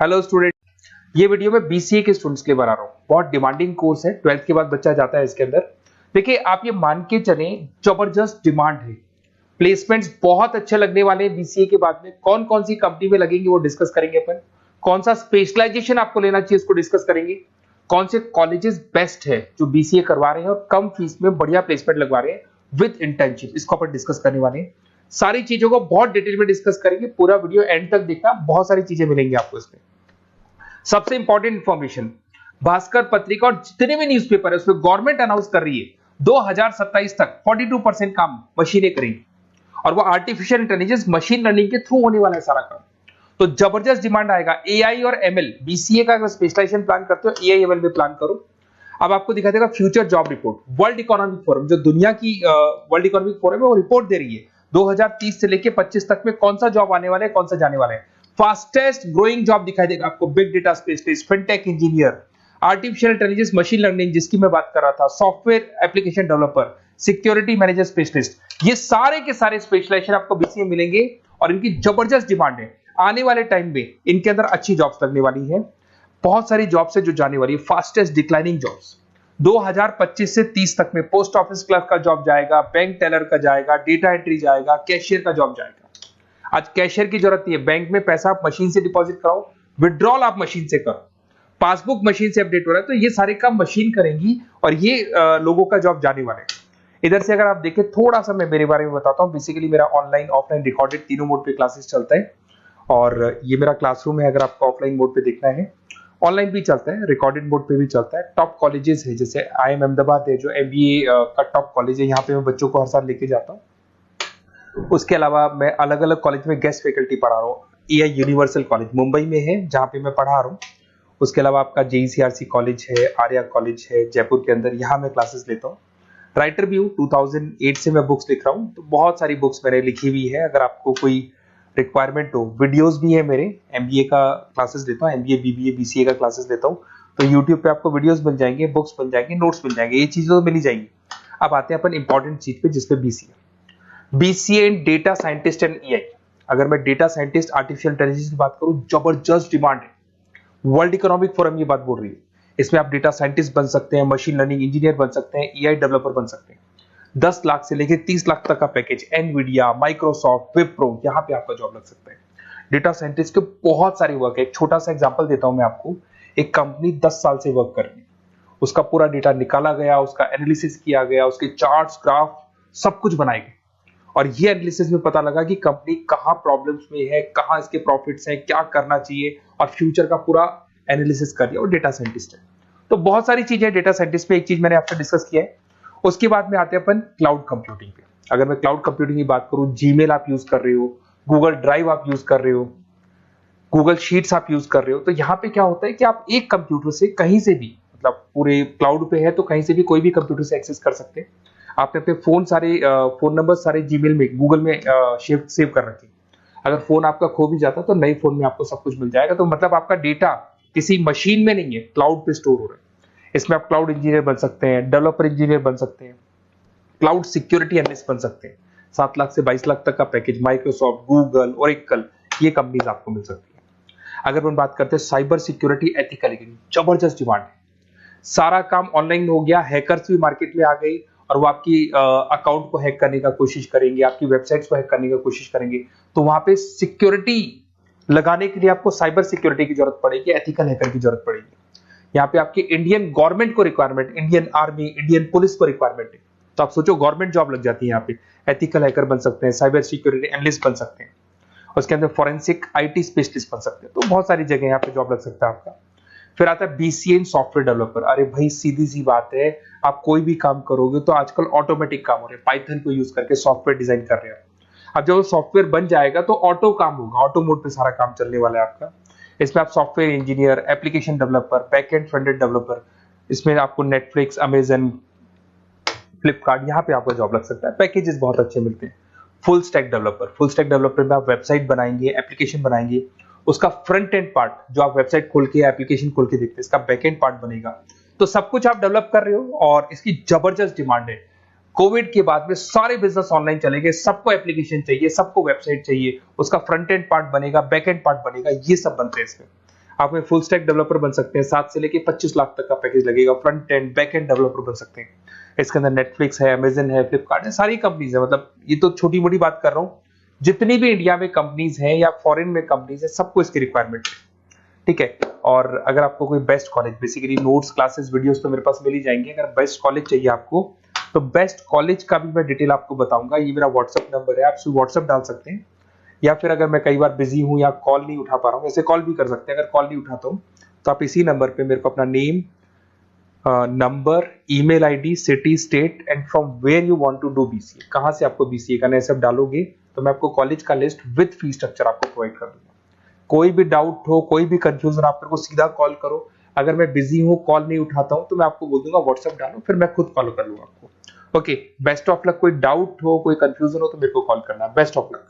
Hello student, ये video मैं BCA के स्टूडेंट्स के लिए बना रहा हूँ। बहुत डिमांडिंग कोर्स है, 12th के बाद बच्चा जाता है इसके अंदर। देखिए, आप ये मान के चलें, जबरदस्त डिमांड है। प्लेसमेंट्स बहुत अच्छे लगने वाले हैं बीसीए के बाद में। कौन कौन सी कंपनी में लगेंगे वो डिस्कस करेंगे अपन। कौन सा स्पेशलाइजेशन आपको लेना चाहिए उसको डिस्कस करेंगे। कौन से कॉलेजेस बेस्ट है जो बीसीए करवा रहे हैं और कम फीस में बढ़िया प्लेसमेंट लगवा रहे हैं विद इंटर्नशिप, इसको अपन डिस्कस करने वाले हैं। सारी चीजों को बहुत डिटेल में डिस्कस करेंगे। पूरा वीडियो एंड तक देखना, बहुत सारी चीजें मिलेंगी आपको इसमें। सबसे इंपॉर्टेंट इंफॉर्मेशन, भास्कर पत्रिका और जितने भी न्यूज़पेपर है उसमें गवर्नमेंट अनाउंस कर रही है 2027 तक 42% काम मशीनें करेंगी और वो आर्टिफिशियल इंटेलिजेंस मशीन लर्निंग के थ्रू होने वाला है सारा काम। तो जबरदस्त डिमांड आएगा। एआई और एमएल, बीसीए का अगर स्पेशलाइजेशन प्लान करते हो एआई एमएल में प्लान करो। अब आपको दिखा देगा future job report. World economic forum, जो दुनिया की वर्ल्ड इकोनॉमिक फोरम है, वो रिपोर्ट दे रही है 2030 से लेके 25 तक में कौन सा जॉब आने वाला है, कौन सा जाने वाला है। फास्टेस्ट ग्रोइंग जॉब दिखाई देगा आपको, big data specialist, fintech engineer, artificial intelligence machine learning जिसकी मैं बात कर रहा था, software application developer, security manager specialist, ये सारे के सारे स्पेशलाइजेशन आपको बीसीए मिलेंगे और इनकी जबरदस्त डिमांड है। आने वाले टाइम में इनके अंदर अच्छी जॉब्स लगने वाली है। बहुत सारी जॉब्स है जो जाने वाली है। फास्टेस्ट डिक्लाइनिंग जॉब्स 2025 से 30 तक में पोस्ट ऑफिस क्लर्क का जॉब जाएगा, बैंक टेलर का जाएगा, डेटा एंट्री जाएगा, कैशियर का जॉब जाएगा। आज कैशियर की जरूरत नहीं है। बैंक में पैसा आप मशीन से डिपॉजिट कराओ, विड्रॉल आप मशीन से करो, पासबुक मशीन से अपडेट हो रहा है, तो ये सारे काम मशीन करेंगी और ये लोगों का जॉब जाने वाले हैं। इधर से अगर आप देखें, थोड़ा सा मैं मेरे बारे में बताता हूँ। बेसिकली मेरा ऑनलाइन ऑफलाइन रिकॉर्डेड तीनों मोड पे क्लासेस चलता है और ये मेरा क्लासरूम है। अगर आपको ऑफलाइन मोड पे देखना है, ऑनलाइन भी चलता है, रिकॉर्डेड मोड पे भी चलता है। टॉप कॉलेजेस है, जैसे IIM अहमदाबाद है जो MBA का टॉप कॉलेज है, यहाँ पे मैं बच्चों को हर साल लेके जाता हूँ। उसके अलावा मैं अलग अलग कॉलेज में गेस्ट फैकल्टी पढ़ा रहा हूँ। AI यूनिवर्सल कॉलेज मुंबई में है जहाँ पे मैं पढ़ा रहा हूँ। उसके अलावा आपका JECRC कॉलेज है, आर्या कॉलेज है जयपुर के अंदर, यहाँ मैं क्लासेस लेता हूँ। राइटर भी हूँ, 2008 से मैं बुक्स लिख रहा हूँ, तो बहुत सारी बुक्स मैंने लिखी हुई है। अगर आपको कोई रिक्वायरमेंट हो, वीडियोस भी है मेरे। MBA का क्लासेस लेता हूँ, MBA BBA BCA का क्लासेस लेता हूँ, तो यूट्यूब पे आपको वीडियोस मिल जाएंगे, बुक्स मिल जाएंगे, नोट्स मिल जाएंगे, ये चीजें तो मिल ही जाएंगी। अब आते हैं अपन इंपॉर्टेंट चीज पे, जिसपे BCA in data scientist and AI। अगर मैं डेटा साइंटिस्ट आर्टिफिशियल इंटेलिजेंस की बात करूं, जबरदस्त डिमांड है। वर्ल्ड इकोनॉमिक फोरम ये बात बोल रही है। इसमें आप डेटा साइंटिस्ट बन सकते हैं, मशीन लर्निंग इंजीनियर बन सकते हैं, AI डेवलपर बन सकते हैं। 10 लाख से लेकर 30 लाख तक का पैकेज, एनवीडिया, माइक्रोसॉफ्ट, विप्रो, यहाँ पे आपका जॉब लग सकता है। डेटा साइंटिस्ट के बहुत सारे वर्क है। एक छोटा सा एग्जांपल देता हूं मैं आपको। एक कंपनी 10 साल से वर्क कर रही है, उसका पूरा डेटा निकाला गया, उसका एनालिसिस किया गया, उसके चार्ट्स, ग्राफ सब कुछ बनाए गए और ये एनालिसिस में पता लगा कि कंपनी कहां प्रॉब्लम्स में है, कहां इसके प्रॉफिट्स हैं, क्या करना चाहिए, और फ्यूचर का पूरा एनालिसिस कर दिया। और डेटा साइंटिस्ट है, तो बहुत सारी चीजें डेटा साइंटिस्ट में। एक चीज मैंने आपसे डिस्कस किया है। उसके बाद में आते हैं अपन क्लाउड कंप्यूटिंग पे। अगर मैं क्लाउड कंप्यूटिंग की बात करूं, जीमेल आप यूज कर रहे हो, गूगल ड्राइव आप यूज कर रहे हो, गूगल शीट्स आप यूज कर रहे हो, तो यहाँ पे क्या होता है कि आप एक कंप्यूटर से कहीं से भी, मतलब पूरे क्लाउड पे है तो कहीं से भी कोई भी कंप्यूटर से एक्सेस कर सकते हैं। आपने अपने फोन नंबर सारे जीमेल में, गूगल में सेव कर रखे। अगर फोन आपका खो भी जाता तो नए फोन में आपको सब कुछ मिल जाएगा। तो मतलब आपका डेटा किसी मशीन में नहीं है, क्लाउड पे स्टोर हो रहा है। इसमें आप क्लाउड इंजीनियर बन सकते हैं, डेवलपर इंजीनियर बन सकते हैं, क्लाउड सिक्योरिटी एनालिस्ट बन सकते हैं। 7 लाख से 22 लाख तक का पैकेज, माइक्रोसॉफ्ट, गूगल, ओरेकल, ये कंपनीज आपको मिल सकती है। अगर हम बात करते हैं साइबर सिक्योरिटी एथिकल, जबरदस्त डिमांड है। सारा काम ऑनलाइन हो गया, हैकर्स भी मार्केट में आ गई और वो आपकी अकाउंट को हैक करने का कोशिश करेंगे, आपकी वेबसाइट्स को हैक करने का कोशिश करेंगे। तो वहां पे सिक्योरिटी लगाने के लिए आपको साइबर सिक्योरिटी की जरूरत पड़ेगी, एथिकल हैकर की जरूरत पड़ेगी। यहाँ पे आपकी इंडियन गवर्नमेंट को requirement, Indian army, Indian police को रिक्वायरमेंट है। तो आप सोचो, गवर्नमेंट जॉब लग जाती है यहाँ पे। एथिकल हैकर बन सकते हैं, साइबर सिक्योरिटी एनालिस्ट बन सकते हैं, उसके अंदर फॉरेंसिक IT स्पेशलिस्ट बन सकते हैं। तो बहुत सारी जगह यहाँ पे जॉब लग सकता है आपका। फिर आता है BCA इन सॉफ्टवेयर डेवलपर। अरे भाई, सीधी सी बात है, आप कोई भी काम करोगे तो आजकल ऑटोमेटिक काम हो रहे हैं, पाइथन को यूज करके सॉफ्टवेयर डिजाइन कर रहे हैं। अब जब सॉफ्टवेयर बन जाएगा तो ऑटो काम होगा, ऑटो मोड पे सारा काम चलने वाला है आपका। इसमें आप software engineer, application developer, backend front end developer, इसमें आपको नेटफ्लिक्स, अमेजन, फ्लिपकार्ट, यहाँ पे आपका जॉब लग सकता है। पैकेजेस बहुत अच्छे मिलते हैं। फुल स्टैक डेवलपर में आप वेबसाइट बनाएंगे, एप्लीकेशन बनाएंगे, उसका फ्रंट एंड पार्ट, जो आप वेबसाइट खोल के एप्लीकेशन खोल के देखते हैं, इसका बैक एंड पार्ट बनेगा। तो सब कुछ आप डेवलप कर रहे हो और इसकी जबरदस्त डिमांड है। कोविड के बाद में सारे बिजनेस ऑनलाइन चलेंगे, सबको एप्लीकेशन चाहिए, सबको वेबसाइट चाहिए, उसका फ्रंट एंड पार्ट बनेगा, बैक एंड पार्ट बनेगा, ये सब बनते हैं इसमें। आप में फुल स्टैक डेवलपर बन सकते हैं, 7 से लेके 25 लाख तक का पैकेज लगेगा। Front end back end developer बन सकते हैं। इसके अंदर नेटफ्लिक्स है, अमेजन है, फ्लिपकार्ट है, सारी कंपनीज है। मतलब ये तो छोटी मोटी बात कर रहा हूँ, जितनी भी इंडिया में कंपनीज हैं या फॉरेन में कंपनीज है, सबको इसकी रिक्वायरमेंट है। ठीक है। और अगर आपको कोई best college, basically notes, classes, videos तो मेरे पास मिल ही जाएंगे। अगर बेस्ट कॉलेज चाहिए आपको, तो बेस्ट कॉलेज का भी मैं डिटेल आपको बताऊंगा। ये मेरा व्हाट्सअप नंबर है, आप सिर्फ व्हाट्सअप डाल सकते हैं, या फिर अगर मैं कई बार बिजी हूं या कॉल नहीं उठा पा रहा हूँ, ऐसे कॉल भी कर सकते हैं। अगर कॉल नहीं उठाता हूँ तो आप इसी नंबर पे मेरे को अपना name, number, email ID, city, state and from where you want to do BCA, कहां से आपको बीसीए करना है, सब डालोगे तो मैं आपको कॉलेज का लिस्ट विद फी स्ट्रक्चर आपको प्रोवाइड कर दूंगा। कोई भी डाउट हो, कोई भी कंफ्यूजन, आप मेरे को सीधा कॉल करो। अगर मैं बिजी हूँ, कॉल नहीं उठाता हूँ, तो मैं आपको बोल दूंगा व्हाट्सएप डालो, फिर मैं खुद फॉलो कर लूंगा आपको। Okay, best of luck. कोई डाउट हो, कोई कंफ्यूजन हो तो मेरे को कॉल करना। Best of luck.